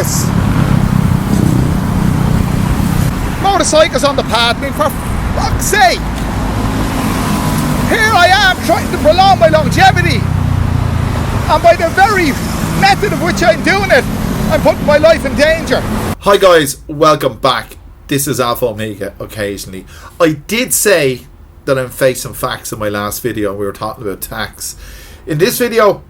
this. Motorcycles on the path. I mean, for fuck's sake. Here I am trying to prolong my longevity. And by the very method of which I'm doing it, I'm putting my life in danger. Hi guys, welcome back. This is Alpha Omega occasionally. I did say that I'm facing facts in my last video and we were talking about tax. In this video,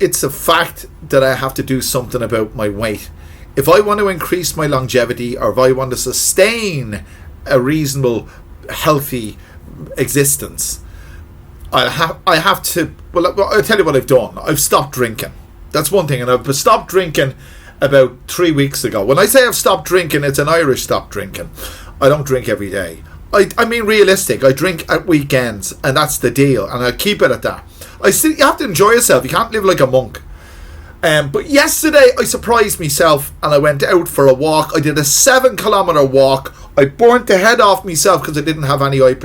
it's a fact that I have to do something about my weight. If I want to increase my longevity, or if I want to sustain a reasonable, healthy existence, I have to, well, I'll tell you what I've done. I've stopped drinking. That's one thing, and I've stopped drinking about 3 weeks ago. When I say I've stopped drinking, it's an Irish stop drinking. I don't drink every day. I mean realistic. I drink at weekends, and that's the deal, and I keep it at that. You have to enjoy yourself. You can't live like a monk. But yesterday I surprised myself and I went out for a walk. I did a 7-kilometer walk. I burnt the head off myself because I didn't have any head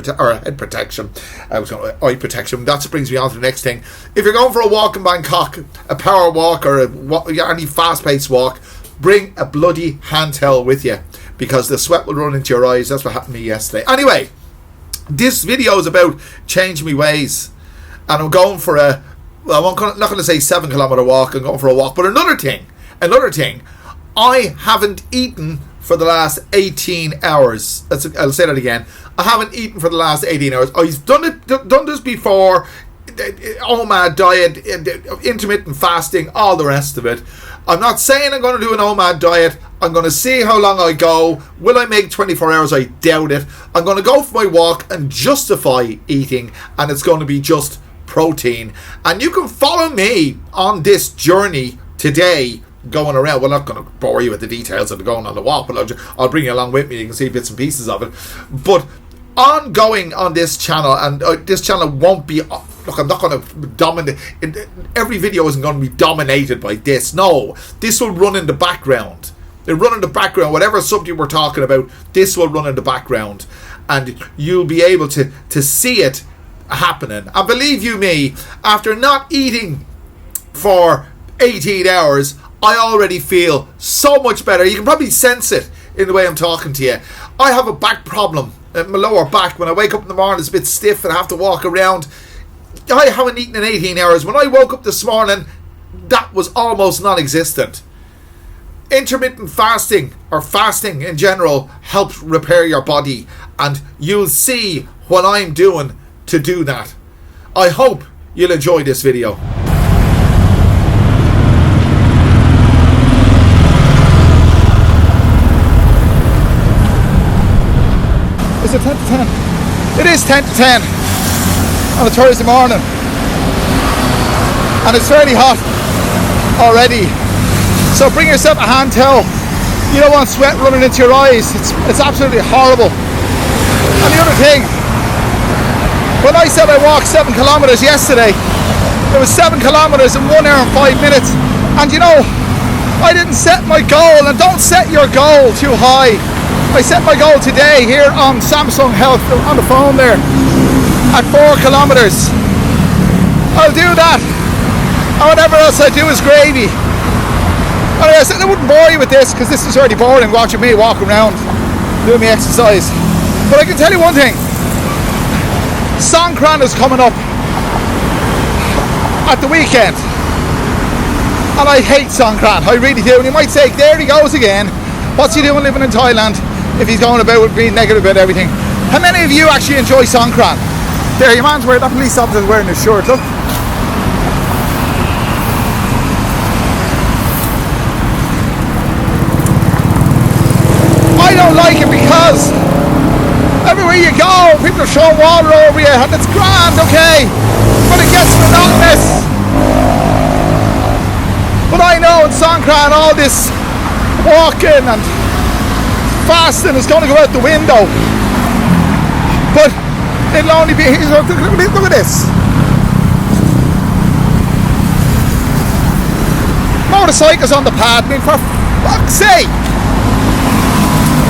protection. I was going eye protection. That brings me on to the next thing. If you're going for a walk in Bangkok, a power walk or any fast-paced walk, bring a bloody handheld with you because the sweat will run into your eyes. That's what happened to me yesterday. Anyway, this video is about changing my ways, and I'm going for a, well, I'm not going to say 7-kilometer walk. I'm going for a walk. But another thing, I haven't eaten for the last 18 hours. I'll say that again. I haven't eaten for the last 18 hours. I've done this before. OMAD diet, intermittent fasting, all the rest of it. I'm not saying I'm going to do an OMAD diet. I'm going to see how long I go. Will I make 24 hours? I doubt it. I'm going to go for my walk and justify eating, and it's going to be just protein. And you can follow me on this journey today going around. Well, I'm not going to bore you with the details of going on the walk, but I'll bring you along with me. You can see bits and pieces of it. But ongoing on this channel, and this channel won't be, look, I'm not going to dominate. Every video isn't going to be dominated by this. No, this will run in the background. It'll run in the background. Whatever subject we're talking about, this will run in the background, and you'll be able to see it happening. And believe you me, after not eating for 18 hours, I already feel so much better. You can probably sense it in the way I'm talking to you. I have a back problem. My lower back, when I wake up in the morning, it's a bit stiff and I have to walk around. I haven't eaten in 18 hours. When I woke up this morning, that was almost non-existent. Intermittent fasting, or fasting in general, helps repair your body, and you'll see what I'm doing to do that. I hope you'll enjoy this video. Is it 10 to 10? It is 10 to 10 on a Thursday morning, and it's fairly hot already, so bring yourself a hand towel. You don't want sweat running into your eyes. It's absolutely horrible. And the other thing, when I said I walked 7 kilometers yesterday, it was 7 kilometers in 1 hour and 5 minutes. And you know, I didn't set my goal, and don't set your goal too high. I set my goal today here on Samsung Health on the phone there at 4 kilometers. I'll do that, and whatever else I do is gravy. Anyway, I said I wouldn't bore you with this because this is already boring watching me walk around doing my exercise. But I can tell you one thing. Songkran is coming up at the weekend, and I hate Songkran, I really do. And you might say, there he goes again, what's he doing living in Thailand if he's going about being negative about everything? How many of you actually enjoy Songkran? There, your man's wearing, that police officer's wearing his shirt, look. I don't like it because everywhere you go, people are throwing water over you, and it's grand, okay, but it gets monotonous. But I know in Songkran all this walking and fasting is going to go out the window. But it'll only be, look at this. Motorcycles on the path. I mean, for fuck's sake.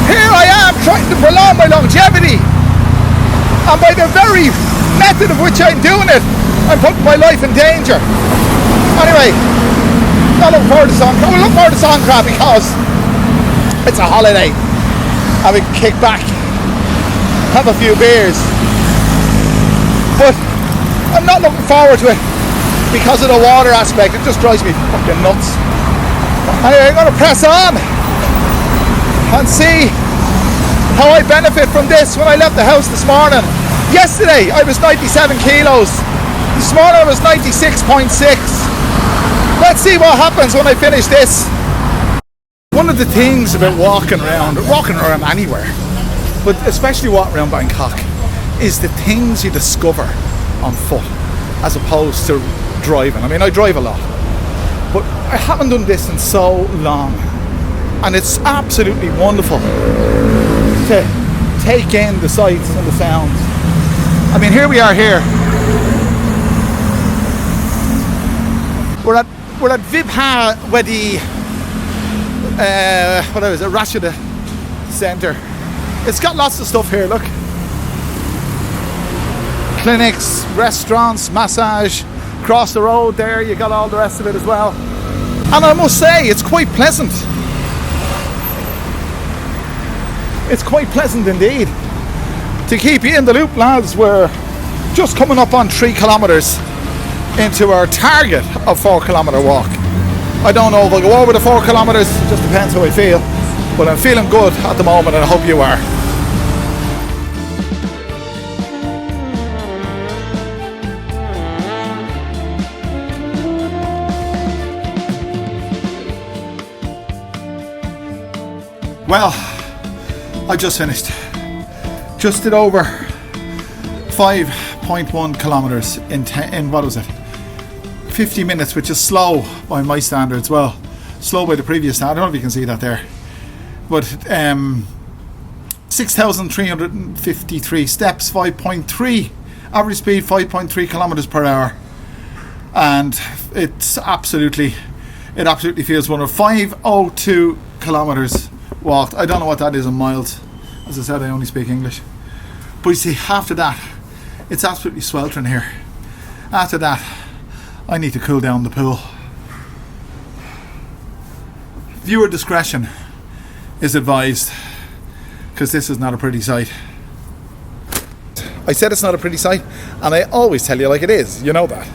Here I am trying to prolong my longevity, and by the very method of which I'm doing it, I'm putting my life in danger. Anyway, not looking forward to Songkran. We're looking forward to Songkran because it's a holiday and we can kick back, have a few beers. But I'm not looking forward to it because of the water aspect. It just drives me fucking nuts. Anyway, I'm going to press on and see how I benefit from this. When I left the house this morning, yesterday I was 97 kilos. This morning I was 96.6. Let's see what happens when I finish this. One of the things about walking around anywhere, but especially walking around Bangkok, is the things you discover on foot as opposed to driving. I mean, I drive a lot, but I haven't done this in so long, and it's absolutely wonderful to take in the sights and the sounds. I mean, here we are here. We're at Vibha Wedi, Rashida Centre. It's got lots of stuff here, look. Clinics, restaurants, massage. Across the road there, you got all the rest of it as well. And I must say, it's quite pleasant. It's quite pleasant indeed. To keep you in the loop, lads, we're just coming up on 3 kilometres into our target of 4 kilometre walk. I don't know if I'll go over the 4 kilometres, it just depends how I feel. But I'm feeling good at the moment, and I hope you are. Well, I just finished. Just did over 5.1 kilometres in what was it? 50 minutes, which is slow by my standards. Well, slow by the previous standard. I don't know if you can see that there. But 6,353 steps, 5.3 average speed, 5.3 kilometers per hour, and it absolutely feels wonderful. 502 kilometers walked. I don't know what that is in miles. As I said, I only speak English. But you see, after that, it's absolutely sweltering here. After that, I need to cool down the pool. Viewer discretion is advised, because this is not a pretty sight. I said it's not a pretty sight, and I always tell you like it is. You know that.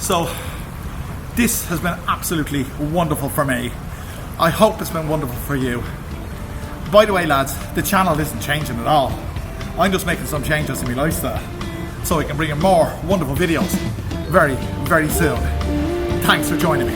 So, this has been absolutely wonderful for me. I hope it's been wonderful for you. By the way, lads, the channel isn't changing at all. I'm just making some changes to my lifestyle so I can bring in more wonderful videos very, very soon. Thanks for joining me.